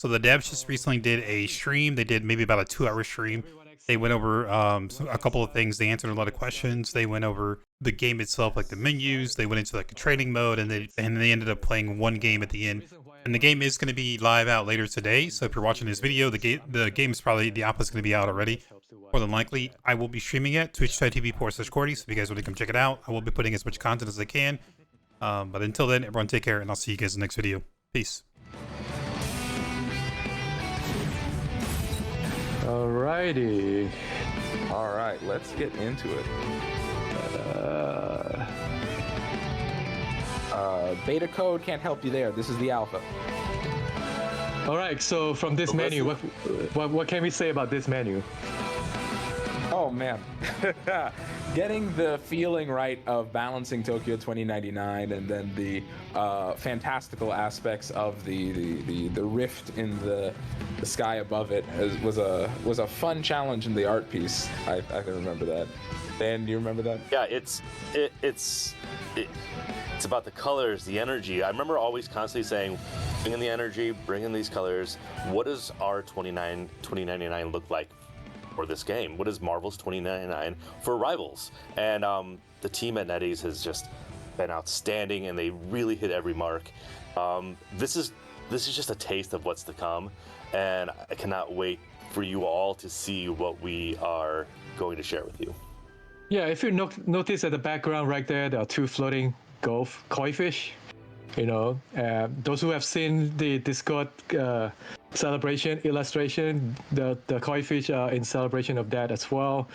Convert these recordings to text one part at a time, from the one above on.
So the devs just recently did a stream. They did maybe about a 2-hour stream. They went over a couple of things. They answered a lot of questions. They went over the game itself, like the menus. They went into like a training mode, and they ended up playing one game at the end. And the game is going to be live out later today. So if you're watching this video, the game is probably the alpha is going to be out already. More than likely, I will be streaming it twitch.tv/Cordy. So if you guys want to come check it out, I will be putting as much content as I can. But until then, everyone take care, and I'll see you guys in the next video. Peace. Alrighty. All right, let's get into it. Beta code can't help you there. This is the alpha. All right. So from this menu, what can we say about this menu? Oh man, getting the feeling right of balancing Tokyo 2099, and then the fantastical aspects of the rift in the sky above it was a fun challenge in the art piece. I can remember that. Dan, do you remember that? Yeah, it's about the colors, the energy. I remember always constantly saying, bring in the energy, bring in these colors. What does our 2099 look like for this game? What is Marvel's 2099 for Rivals? And the team at NetEase has just been outstanding, and they really hit every mark. This is just a taste of what's to come, and I cannot wait for you all to see what we are going to share with you. Yeah, if you notice at the background right there are two floating koi fish. You know, those who have seen the Discord celebration illustration, the koi fish are in celebration of that as well.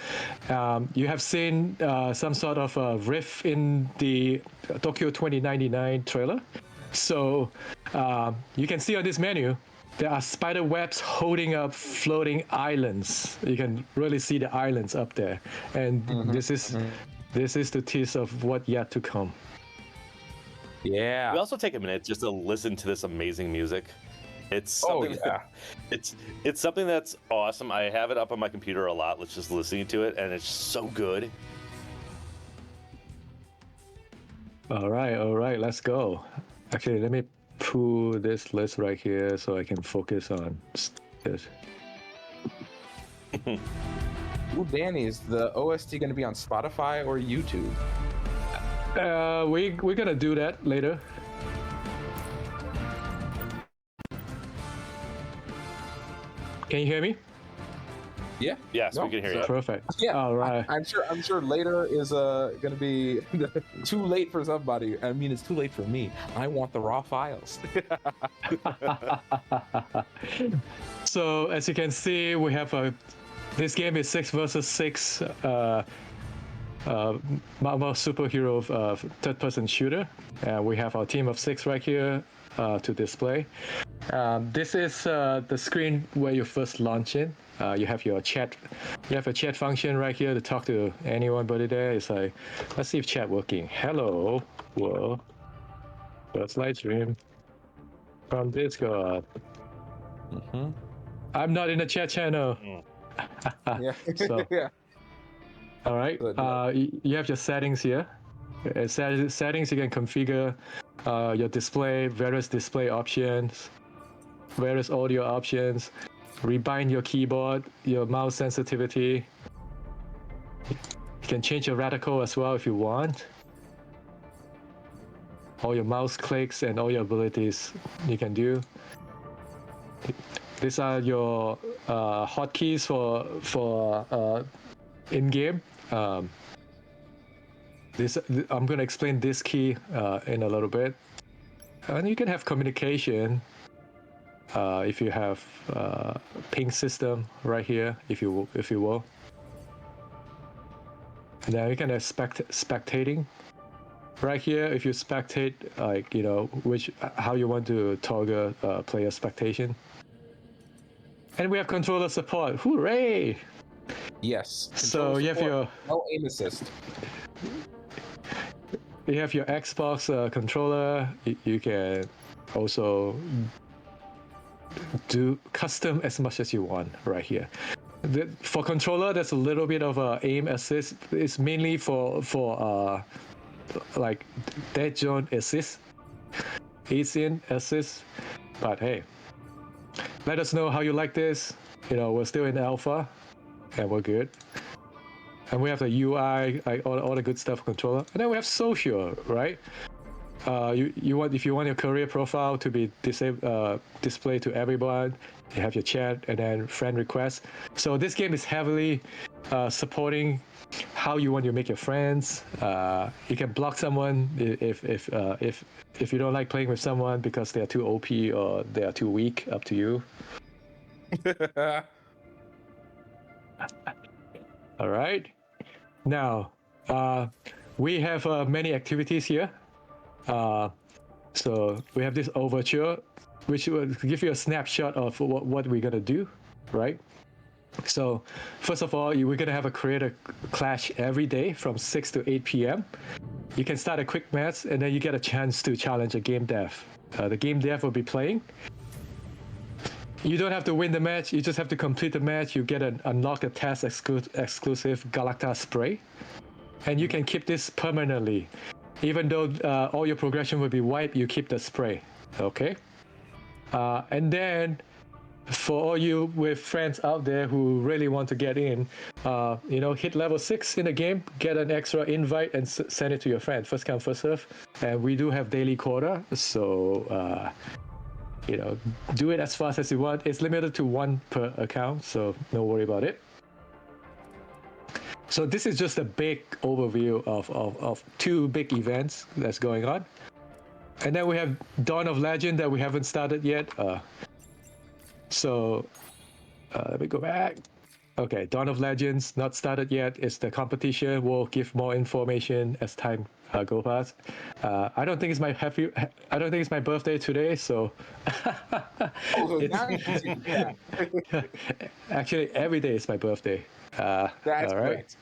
You have seen some sort of a riff in the Tokyo 2099 trailer. So you can see on this menu, there are spider webs holding up floating islands. You can really see the islands up there, and this is the tease of what yet to come. Yeah. We also take a minute just to listen to this amazing music. It's something it's something that's awesome. I have it up on my computer a lot. Let's just listening to it, and it's so good. All right, let's go. Actually, let me pull this list right here so I can focus on this. Ooh, Danny, is the OST going to be on Spotify or YouTube? We're gonna do that later. Can you hear me? Yeah. Yes, we can hear you. Perfect. Yeah. All right. I'm sure later is going to be too late for somebody. I mean, it's too late for me. I want the raw files. So as you can see, we have this game is 6 versus 6 Marvel superhero third-person shooter. We have our team of 6 right here to display. This is the screen where you first launch in. You have your chat. You have a chat function right here to talk to anybody there. It's like, let's see if chat working. Hello, whoa. First live stream from Discord. I'm not in the chat channel. Yeah. So, yeah. all right. You have your settings here. Settings, you can configure your display, various display options, various audio options, rebind your keyboard, your mouse sensitivity. You can change your reticle as well if you want. All your mouse clicks and all your abilities you can do. These are your hotkeys for in-game. I'm going to explain this key in a little bit. And you can have communication if you have ping system right here, if you will. And then you can have spectating right here. If you spectate, like, you know, how you want to toggle player spectation. And we have controller support. Hooray! Yes. So you have your no aim assist. You have your Xbox controller. You can also do custom as much as you want right here. For controller, there's a little bit of aim assist. It's mainly for like dead zone assist, easy assist. But hey, let us know how you like this. You know, we're still in alpha, and we're good. And we have the UI, like all the good stuff controller. And then we have social, right? You want, if you want your career profile to be displayed to everyone, you have your chat and then friend requests. So this game is heavily supporting how you want to make your friends. You can block someone if you don't like playing with someone because they are too OP or they are too weak. Up to you. All right. Now, we have many activities here. So we have this overture, which will give you a snapshot of what we're gonna do, right? So first of all, we're gonna have a creator clash every day from 6 to 8 p.m. You can start a quick match, and then you get a chance to challenge a game dev. The game dev will be playing. You don't have to win the match. You just have to complete the match. You get unlock a task exclusive Galactic spray, and you can keep this permanently. Even though all your progression will be wiped, you keep the spray. Okay. And then for all you with friends out there who really want to get in, hit level 6 in the game, get an extra invite and send it to your friend. First come, first serve. And we do have daily quota, so do it as fast as you want. It's limited to 1 per account, so don't worry about it. So this is just a big overview of 2 big events that's going on. And then we have Dawn of Legend that we haven't started yet. Let me go back. Okay, Dawn of Legends not started yet. It's the competition. We'll give more information as time go past. I don't think it's my birthday today, so. Now you can see the chat. Actually, every day is my birthday. That's all right.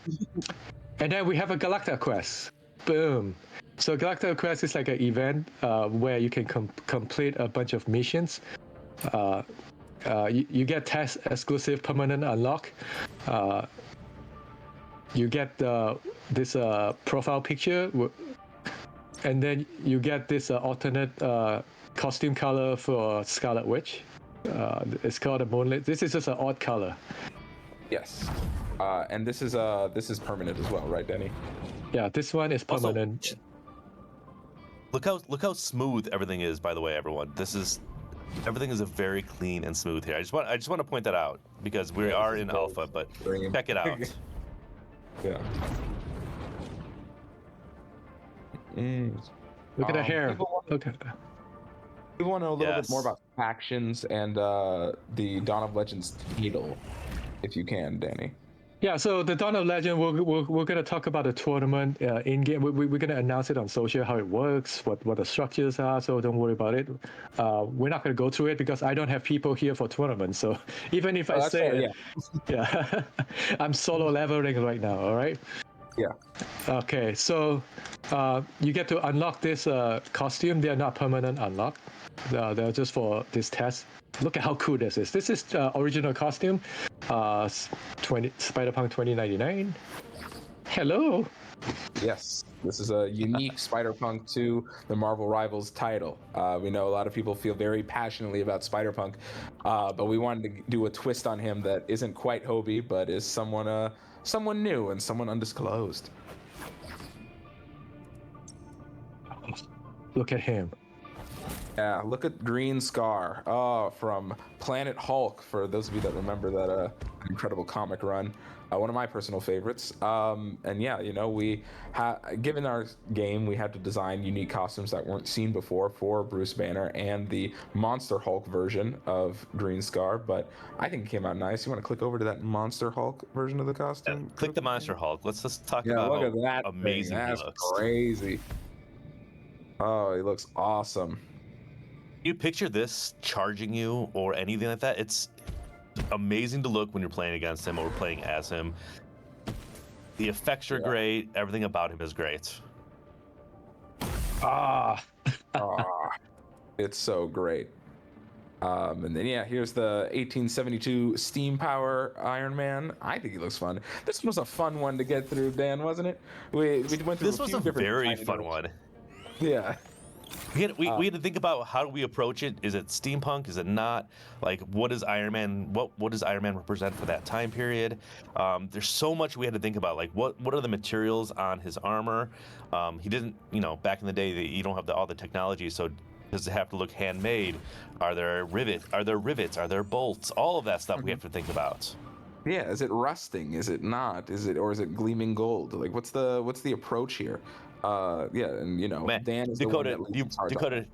And then we have a Galactic Quest. Boom. So Galactic Quest is like an event where you can complete a bunch of missions. You get task exclusive permanent unlock. You get this profile picture, and then you get this alternate costume color for Scarlet Witch. It's called a Moonlit. This is just an odd color. Yes. And this is permanent as well, right, Denny? Yeah, this one is permanent. Also, look how smooth everything is. By the way, everyone, everything is a very clean and smooth here. I just want to point that out because we are in alpha, but check it out. Yeah. Look at the hair. Okay. We want to know a little bit more about factions and the Dawn of Legends title, if you can, Danny. Yeah, so the Dawn of Legend, we're going to talk about the tournament in-game. We're going to announce it on social, how it works, what the structures are, so don't worry about it. We're not going to go through it because I don't have people here for tournaments. So even if I say it, yeah, I'm solo leveling right now, all right? Yeah. Okay, so you get to unlock this costume. They are not permanent unlock. They're just for this test. Look at how cool this is. This is original costume, Spider-Punk 2099. Hello. Yes, this is a unique Spider-Punk to the Marvel Rivals title. We know a lot of people feel very passionately about Spider-Punk, but we wanted to do a twist on him that isn't quite Hobie, but is someone new and someone undisclosed. Look at him. Yeah, look at Green Scar. Oh, from Planet Hulk, for those of you that remember that incredible comic run. One of my personal favorites. And yeah, given our game, we had to design unique costumes that weren't seen before for Bruce Banner and the Monster Hulk version of Green Scar, but I think it came out nice. You want to click over to that Monster Hulk version of the costume? Yeah, click the Monster Hulk. Let's just talk Yeah, about look how at that amazing thing. he That's looks. crazy. Oh, he looks awesome. You picture this charging you or anything like that? It's amazing to look when you're playing against him or playing as him. The effects are great. Everything about him is great. It's so great. And then here's the 1872 Steam Power Iron Man. I think he looks fun. This was a fun one to get through, Dan, wasn't it? We went through. This was a very fun one. Yeah. we had to think about how do we approach it. Is it steampunk? Is it not? Like, what does Iron Man? What does Iron Man represent for that time period? There's so much we had to think about. Like, what are the materials on his armor? He didn't, back in the day, you don't have all the technology, so does it have to look handmade? Are there rivets? Are there bolts? All of that stuff we have to think about. Yeah, is it rusting? Is it not? Is it gleaming gold? Like, what's the approach here? Yeah, and Man, Dan is the one that leads his heart on.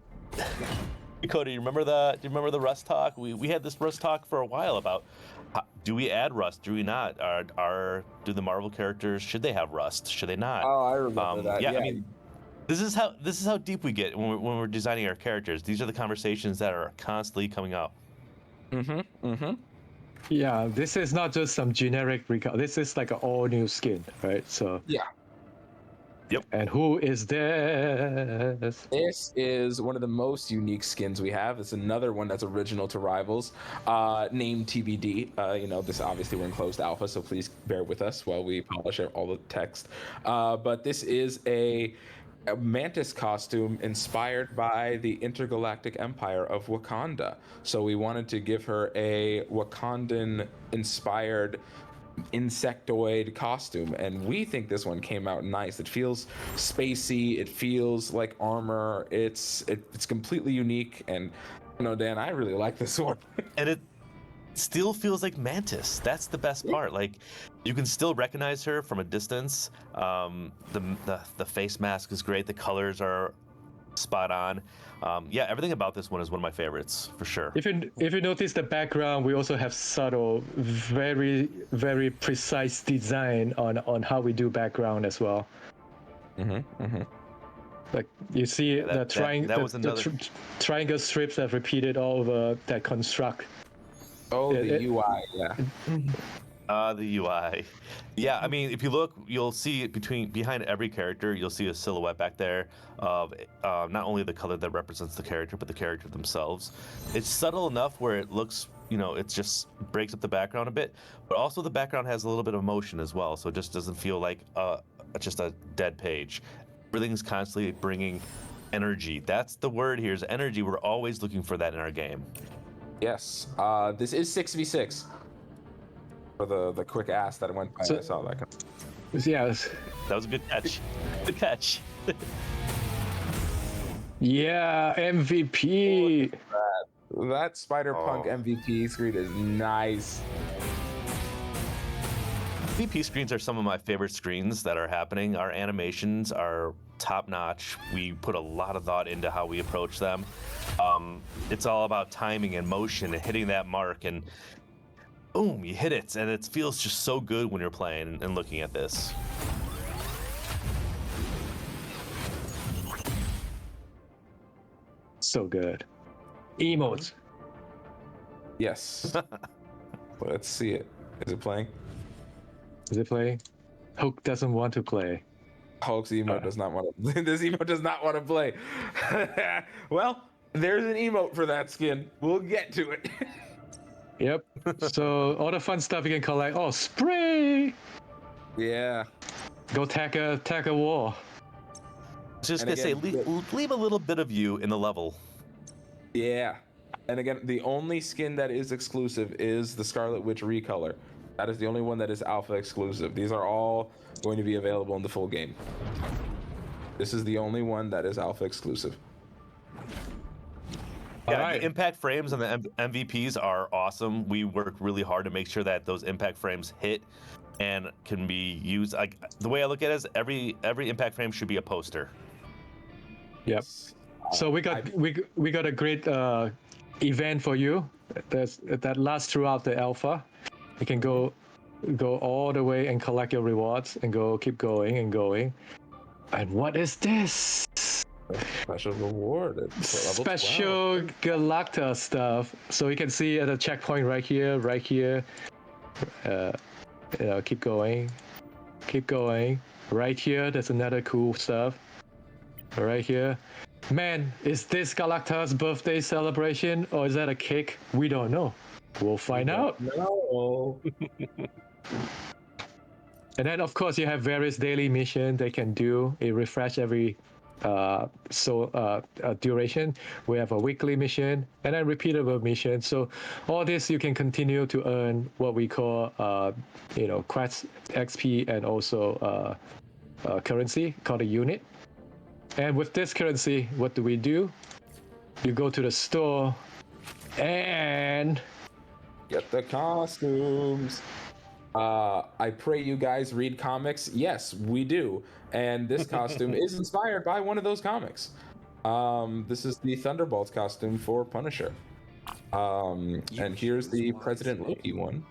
Dakota, you remember the Rust talk? We had this Rust talk for a while about do we add Rust? Do we not? Do the Marvel characters, should they have Rust? Should they not? Oh, I remember that. Yeah, I mean, this is how deep we get when we're designing our characters. These are the conversations that are constantly coming up. Yeah, this is not just some generic recolor. This is like an all new skin, right? So Yeah. Yep. And who is this? This is one of the most unique skins we have. It's another one that's original to Rivals, named TBD. This obviously we're in closed alpha, so please bear with us while we polish all the text. But this is a Mantis costume inspired by the intergalactic empire of Wakanda. So we wanted to give her a Wakandan-inspired insectoid costume, and we think this one came out nice. It feels spacey, it feels like armor, it's completely unique, and Dan, I really like this one. And it still feels like Mantis. That's the best part. Like, you can still recognize her from a distance. The face mask is great, the colors are spot on. Everything about this one is one of my favorites for sure. If you notice the background, we also have subtle, very very precise design on how we do background as well. Like you see the triangle strips that repeated all over that construct. Oh, the UI, yeah. The UI. Yeah, I mean, if you look, you'll see behind every character, you'll see a silhouette back there of not only the color that represents the character, but the character themselves. It's subtle enough where it looks, it just breaks up the background a bit, but also the background has a little bit of motion as well, so it just doesn't feel like just a dead page. Everything's constantly bringing energy. That's the word here, is energy. We're always looking for that in our game. Yes. This is 6v6. For the quick ass that went by, I saw that. Yes. That was a good catch. Good catch. Yeah, MVP. That Spider-Punk MVP screen is nice. MVP screens are some of my favorite screens that are happening. Our animations are top-notch. We put a lot of thought into how we approach them. It's all about timing and motion and hitting that mark, and boom, you hit it, and it feels just so good when you're playing and looking at this. So good. Emotes. Yes. Let's see it. Is it playing? Is it playing? Hulk doesn't want to play. Hulk's emote does not want to. This emote does not want to play. Well, there's an emote for that skin. We'll get to it. Yep. So all the fun stuff you can collect. Oh, spray! Yeah. Go tack a wall. I was just gonna say, leave a little bit of you in the level. Yeah. And again, the only skin that is exclusive is the Scarlet Witch recolor. That is the only one that is alpha exclusive. These are all going to be available in the full game. This is the only one that is alpha exclusive. Yeah, right. The impact frames and the MVPs are awesome. We work really hard to make sure that those impact frames hit and can be used. Like, the way I look at it is every impact frame should be a poster. Yep. So we got a great event for you. That lasts throughout the alpha. You can go all the way and collect your rewards and keep going and going. And what is this? Special reward. Special Galacta stuff. So you can see at a checkpoint right here. Keep going. Right here, there's another cool stuff. Right here. Man, is this Galacta's birthday celebration or is that a cake? We don't know. We'll find out. No. And then, of course, you have various daily missions they can do. It refresh every duration. We have a weekly mission and then repeatable mission. So all this you can continue to earn what we call quest XP and also currency called a unit. And with this currency, what do? You go to the store and Get the costumes. I pray you guys read comics. Yes, we do. And this costume is inspired by one of those comics. This is the Thunderbolts costume for Punisher. And here's the President Loki one.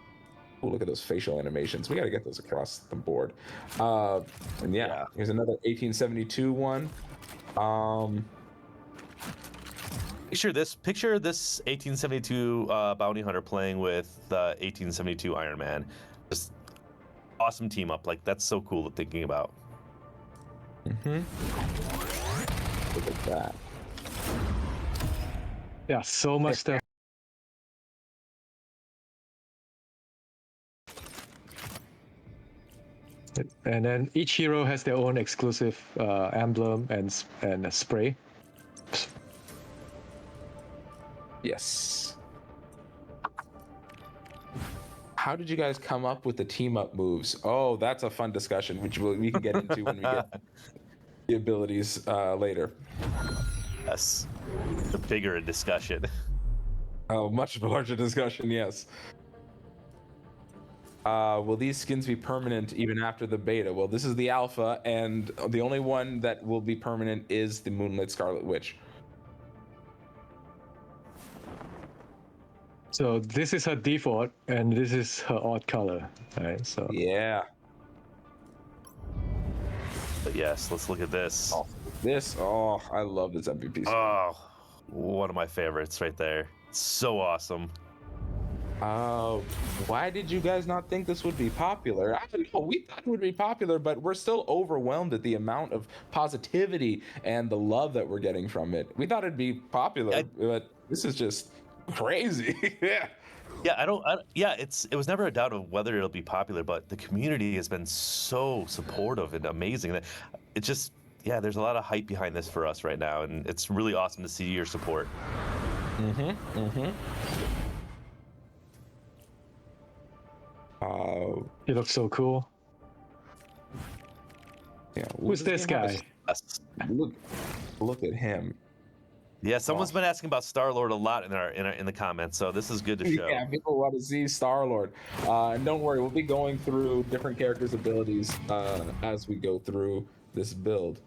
Ooh, look at those facial animations. We got to get those across the board. And yeah, here's another 1872 one. Picture this 1872 bounty hunter playing with the 1872 Iron Man. Just awesome team up. Like, that's so cool to thinking about. Look at that. yeah, so much stuff. And then each hero has their own exclusive emblem and a spray. Yes. How did you guys come up with the team up moves? Oh, that's a fun discussion, which we can get into when we get the abilities later. Yes. The bigger discussion. Oh, much larger discussion, yes. Will these skins be permanent even after the beta? Well, this is the alpha, and the only one that will be permanent is the Moonlit Scarlet Witch. So this is her default, and this is her odd color, right? So Yeah. But yes, let's look at this. Oh, I love this MVP. Oh, one of my favorites right there. So awesome. Why did you guys not think this would be popular? I don't know. We thought it would be popular, but we're still overwhelmed at the amount of positivity and the love that we're getting from it. We thought it'd be popular, but this is just crazy. Yeah. Yeah, it was never a doubt of whether it'll be popular, but the community has been so supportive and amazing that it's just, there's a lot of hype behind this for us right now, and it's really awesome to see your support. he looks so cool. Yeah. Who's this guy? Look at him. Yeah, someone's been asking about StarLord a lot in the comments, so this is good to show. Yeah, people want to see StarLord. And don't worry, we'll be going through different characters' abilities as we go through this build.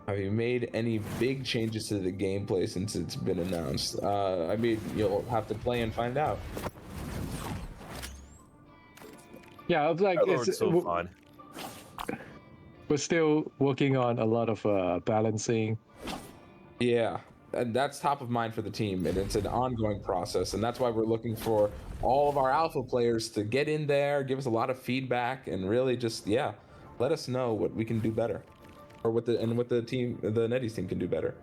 Have you made any big changes to the gameplay since it's been announced? I mean, you'll have to play and find out. Yeah, like StarLord's so fun. We're still working on a lot of balancing. Yeah, and that's top of mind for the team, and it's an ongoing process, and that's why we're looking for all of our alpha players to get in there, give us a lot of feedback, and really just let us know what we can do better, or what the NetEase team can do better.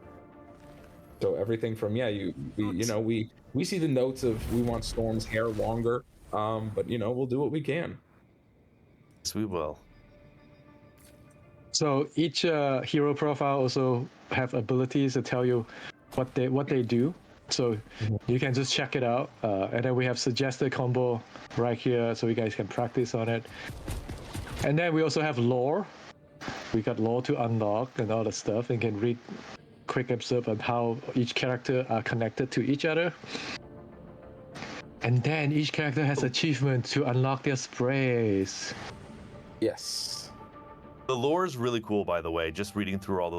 So everything from we see the notes of we want Storm's hair longer, but we'll do what we can. Yes, we will. So each hero profile also have abilities to tell you what they do. So you can just check it out, and then we have suggested combo right here, so you guys can practice on it. And then we also have lore. We got lore to unlock and all the stuff, and can read quick observe on how each character are connected to each other. And then each character has achievement to unlock their sprays. Yes. The lore is really cool, by the way. Just reading through all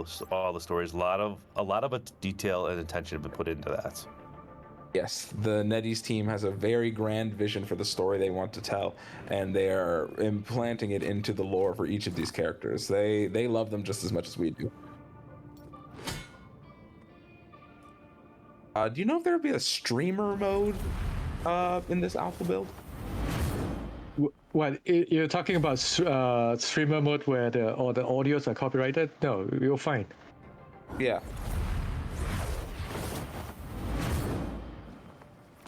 the stories, a lot of detail and attention have been put into that. Yes, the NetEase team has a very grand vision for the story they want to tell, and they are implanting it into the lore for each of these characters. They love them just as much as we do. Do you know if there would be a streamer mode in this alpha build? What, you're talking about streamer mode where all the audios are copyrighted? No, you're fine. Yeah.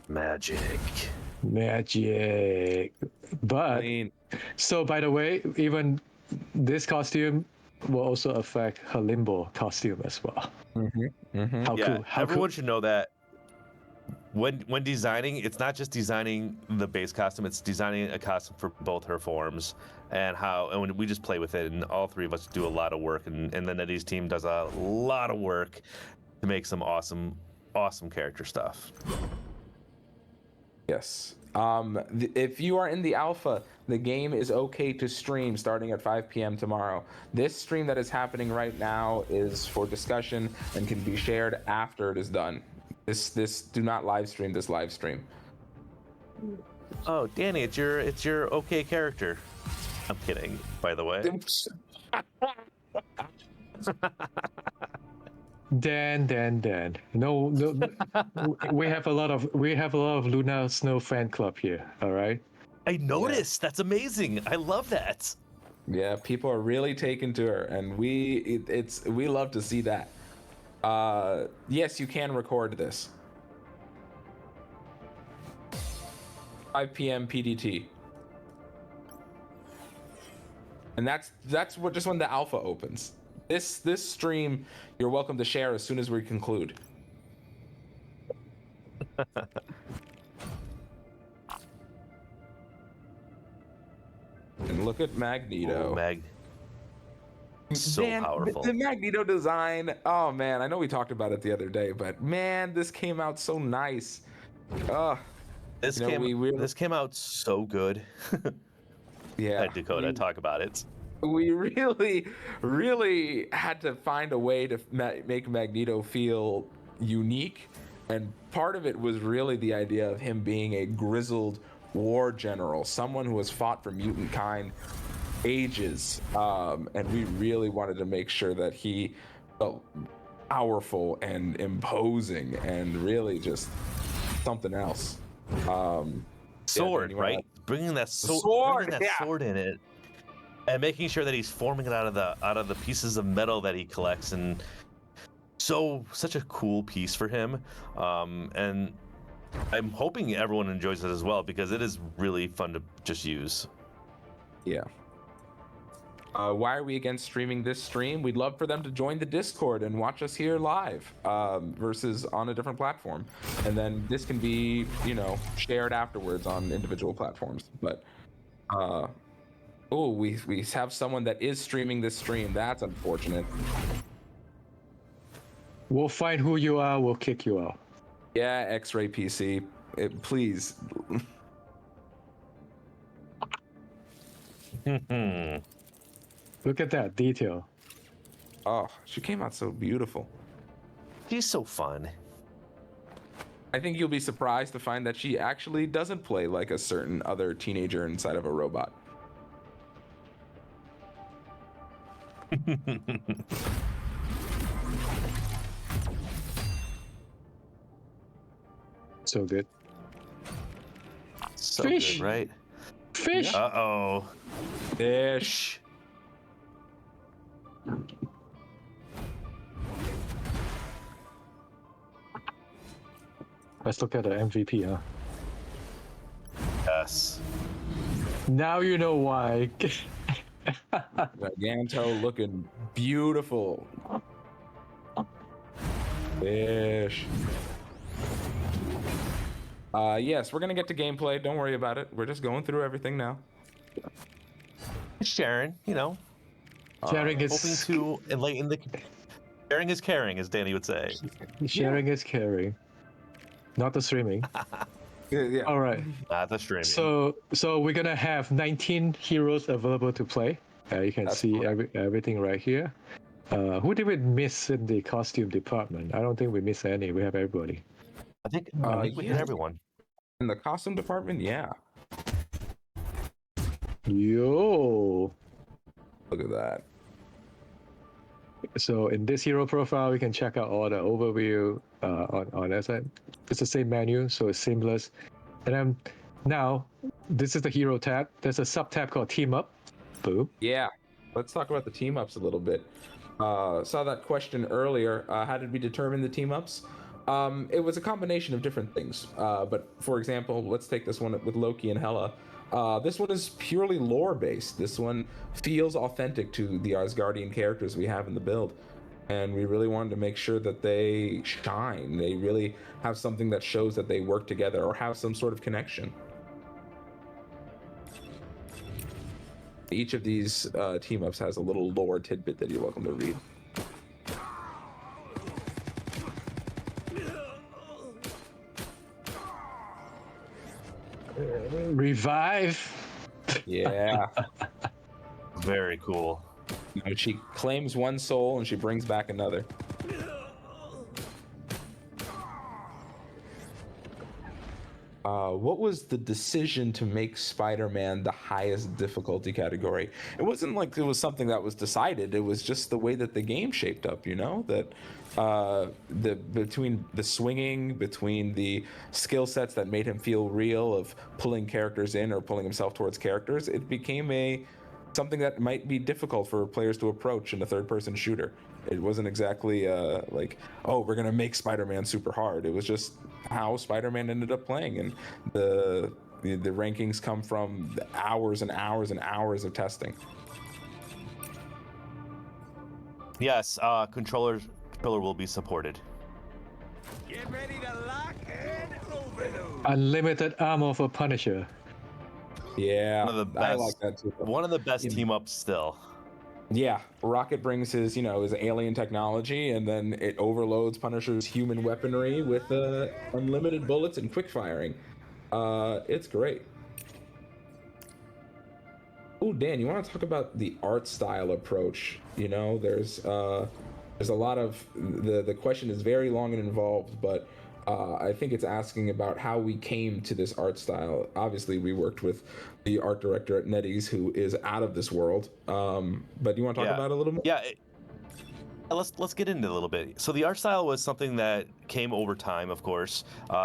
Magic. Magic. But Clean. so by the way, even this costume will also affect her limbo costume as well. How Yeah, cool! How everyone cool! should know that when designing, it's not just designing the base costume; it's designing a costume for both her forms, and when we just play with it, and all three of us do a lot of work, and then Eddie's team does a lot of work to make some awesome character stuff. Yes. If you are in the alpha, the game is okay to stream starting at 5 p.m. tomorrow. This stream that is happening right now is for discussion and can be shared after it is done. This do not live stream this live stream. Oh, Danny, it's your okay character. I'm kidding, by the way. Dan. No, we have a lot of Luna Snow fan club here. All right. I noticed. That's amazing. I love that. Yeah, people are really taken to her, and we love to see that. Yes, you can record this. 5 p.m. PDT. And that's what just when the alpha opens. This stream, you're welcome to share as soon as we conclude. And look at Magneto. So Man, powerful. The Magneto design. Oh man, I know we talked about it the other day, but man, this came out so nice. This came out so good. Yeah. Dakota, talk about it. We really had to find a way to make Magneto feel unique, and part of it was really the idea of him being a grizzled war general, someone who has fought for mutant kind ages, and we really wanted to make sure that he felt powerful and imposing and really just something else. Sword, yeah, right? Bringing that sword in it, and making sure that he's forming it out of the pieces of metal that he collects, and such a cool piece for him. And I'm hoping everyone enjoys it as well, because it is really fun to just use. Yeah. Why are we against streaming this stream? We'd love for them to join the Discord and watch us here live, versus on a different platform. And then this can be, shared afterwards on individual platforms. But, we have someone that is streaming this stream. That's unfortunate. We'll find who you are. We'll kick you out. Yeah, X-Ray PC, please. Look at that detail. Oh, she came out so beautiful. She's so fun. I think you'll be surprised to find that she actually doesn't play like a certain other teenager inside of a robot. So good. So Fish. good, right? Fish. Uh-oh. Fish. Let's look at the MVP, huh? Yes. Now you know why. Giganto looking beautiful. Fish. Yes, we're gonna get to gameplay. Don't worry about it. We're just going through everything now. Sharon, Sharing hoping is to enlighten the. Sharing is caring, as Danny would say. sharing is caring, not the streaming. Yeah. All right. Not the streaming. So we're gonna have 19 heroes available to play. You can That's see cool. everything right here. Who did we miss in the costume department? I don't think we missed any. We have everybody. I think we yeah. hit everyone. In the costume department, yeah. Yo. Look at that. So in this hero profile, we can check out all the overview on that side. It's the same menu, so it's seamless. And then now, this is the hero tab. There's a sub tab called Team Up. Boom. Yeah. Let's talk about the team ups a little bit. Saw that question earlier. How did we determine the team ups? It was a combination of different things. But for example, let's take this one with Loki and Hela. This one is purely lore based. This one feels authentic to the Asgardian characters we have in the build. And we really wanted to make sure that they shine. They really have something that shows that they work together or have some sort of connection. Each of these team ups has a little lore tidbit that you're welcome to read. Revive. Yeah. Very cool. You know, she claims one soul and she brings back another. What was the decision to make Spider-Man the highest difficulty category? It wasn't like it was something that was decided. It was just the way that the game shaped up, you know, that between the swinging, between the skill sets that made him feel real of pulling characters in or pulling himself towards characters, it became something that might be difficult for players to approach in a third-person shooter. It wasn't exactly like, oh, we're gonna make Spider-Man super hard. It was just how Spider-Man ended up playing, and the rankings come from the hours and hours and hours of testing. Yes, controller will be supported. Get ready to lock and overload. Unlimited ammo for Punisher. Yeah, One of the I best. like that too. One of the best team ups still. Yeah, Rocket brings his, his alien technology, and then it overloads Punisher's human weaponry with unlimited bullets and quick firing. It's great. Oh, Dan, you want to talk about the art style approach? There's a lot of the question is very long and involved, but I think it's asking about how we came to this art style. Obviously, we worked with the art director at NetEase, who is out of this world. But do you want to talk about it a little more? Yeah. Let's get into it a little bit. So the art style was something that came over time, of course.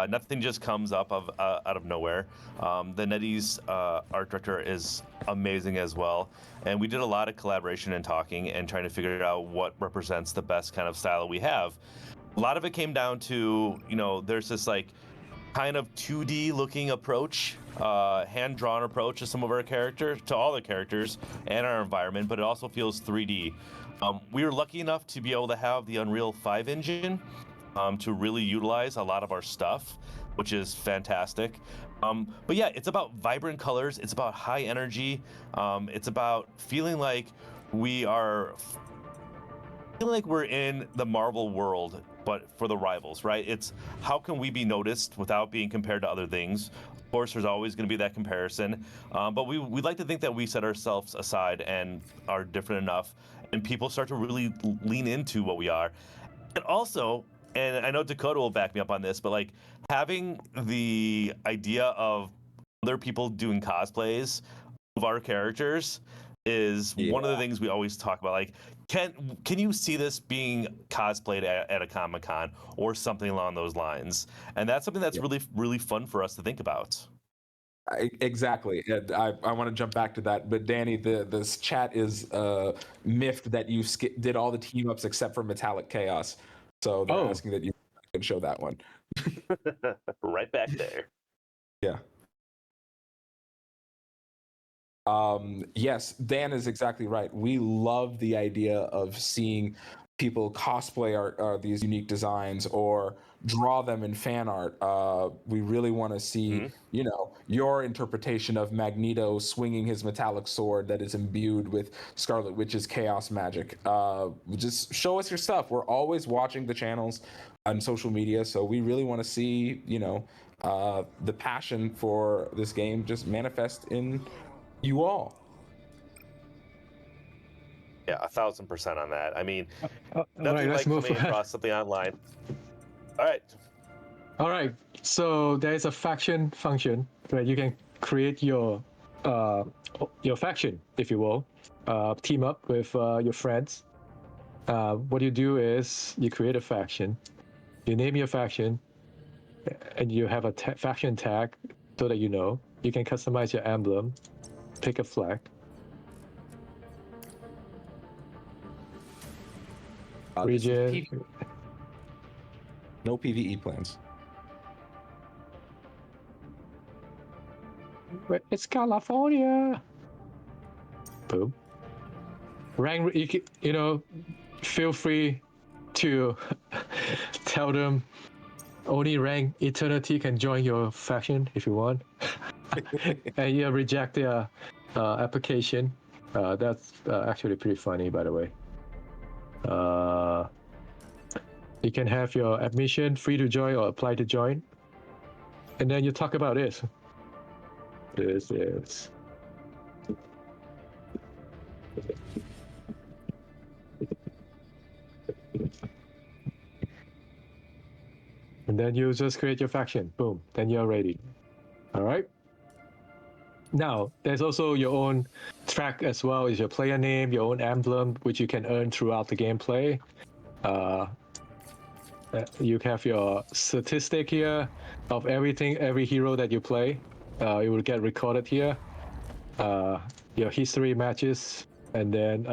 Nothing just comes up out of nowhere. The NetEase art director is amazing as well, and we did a lot of collaboration and talking and trying to figure out what represents the best kind of style we have. A lot of it came down to, there's this like kind of 2D looking approach, hand-drawn approach to some of our characters, to all the characters and our environment, but it also feels 3D. We were lucky enough to be able to have the Unreal 5 engine to really utilize a lot of our stuff, which is fantastic. But yeah, it's about vibrant colors. It's about high energy. It's about feeling like we're in the Marvel world, but for the rivals, right? It's how can we be noticed without being compared to other things? Of course, there's always going to be that comparison, but we'd like to think that we set ourselves aside and are different enough, and people start to really lean into what we are. And also, and I know Dakota will back me up on this, but like having the idea of other people doing cosplays of our characters is one of the things we always talk about. Like, can you see this being cosplayed at a Comic-Con or something along those lines? And that's something that's really, really fun for us to think about. Exactly. And I want to jump back to that, but Danny, this chat is miffed that you did all the team ups except for Metallic Chaos. So they're asking that you can show that one. Right back there. Yeah. Yes, Dan is exactly right. We love the idea of seeing people cosplay these unique designs or draw them in fan art. We really want to see, your interpretation of Magneto swinging his metallic sword that is imbued with Scarlet Witch's chaos magic. Just show us your stuff. We're always watching the channels on social media, so we really want to see, the passion for this game just manifest in you all. Yeah, 1,000% on that. I mean, right, nothing like move coming across something online. All right. So there is a faction function where you can create your faction, if you will, team up with your friends. What you do is you create a faction, you name your faction, and you have a faction tag so that you can customize your emblem, pick a flag. Region. No PvE plans. But it's California. Boom. Rank, you know, feel free to tell them only rank eternity can join your faction if you want. And you reject their application. That's actually pretty funny, by the way. You can have your admission free to join or apply to join. And then you talk about this. This is. And then you just create your faction. Boom. Then you're ready. All right. Now, there's also your own track as well, is your player name, your own emblem, which you can earn throughout the gameplay. You have your statistic here of everything, every hero that you play. It will get recorded here. Your history matches, and then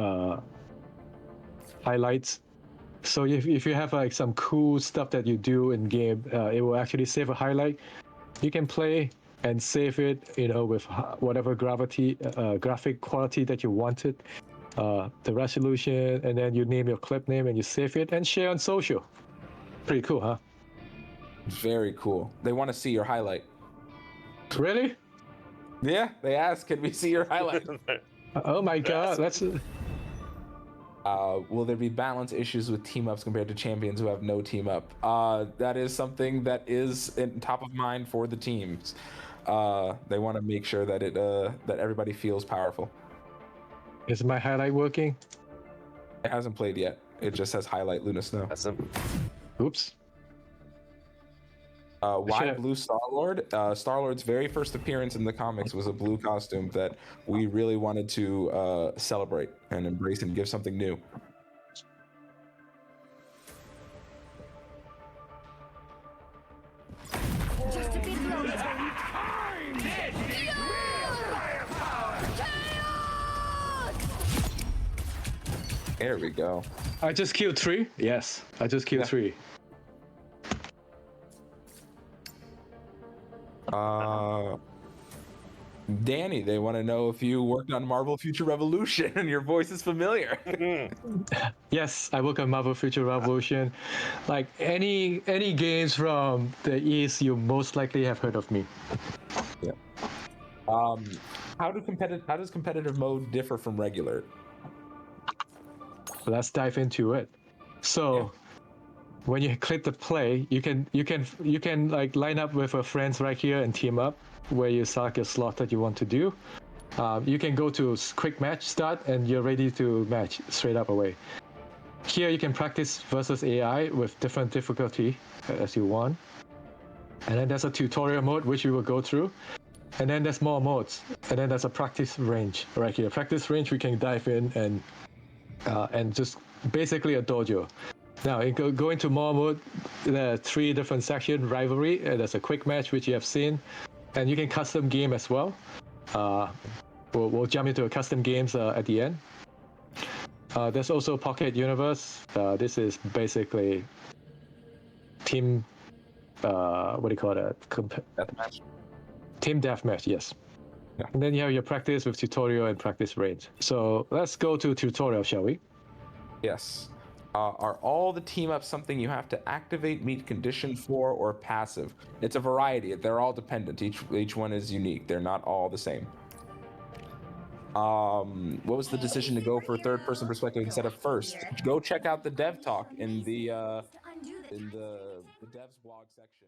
highlights. So if you have like some cool stuff that you do in game, it will actually save a highlight. You can play and save it, you know, with whatever graphic quality that you wanted, the resolution, and then you name your clip name and you save it and share on social. Pretty cool, huh? Very cool. They want to see your highlight. Really? Yeah, they asked, can we see your highlight? Oh my god, that's. Will there be balance issues with team ups compared to champions who have no team up? That is something that is top of mind for the teams. They want to make sure that that everybody feels powerful. Is my highlight working? It hasn't played yet. It just says highlight Luna Snow. That's a, Oops. Why Sure. blue StarLord? StarLord's very first appearance in the comics was a blue costume that we really wanted to celebrate and embrace and give something new. Just a bit longer. There we go. I just killed 3? Yes, I just killed 3. Danny, they want to know if you worked on Marvel Future Revolution and your voice is familiar. Yes, I work on Marvel Future Revolution. Like any games from the East, you most likely have heard of me. Yeah. How does competitive mode differ from regular? Let's dive into it. So, when you click the play, you can like line up with your friends right here and team up, where you select your slot that you want to do. You can go to quick match start, and you're ready to match straight up away. Here you can practice versus AI with different difficulty as you want. And then there's a tutorial mode which we will go through. And then there's more modes. And then there's a practice range right here. Practice range we can dive in and just basically a dojo. Now, go into more mode. There are 3 different sections. Rivalry, there's a quick match, which you have seen. And you can custom game as well. We'll jump into a custom games at the end. There's also Pocket Universe. This is basically team, what do you call that? Deathmatch? Team deathmatch, yes. Yeah. And then you have your practice with tutorial and practice range. So let's go to tutorial, shall we? Yes. Are all the team ups something you have to activate, meet condition for, or passive? It's a variety. They're all dependent. Each one is unique. They're not all the same. What was the decision to go for third-person perspective instead of first? Go check out the dev talk in the devs blog section.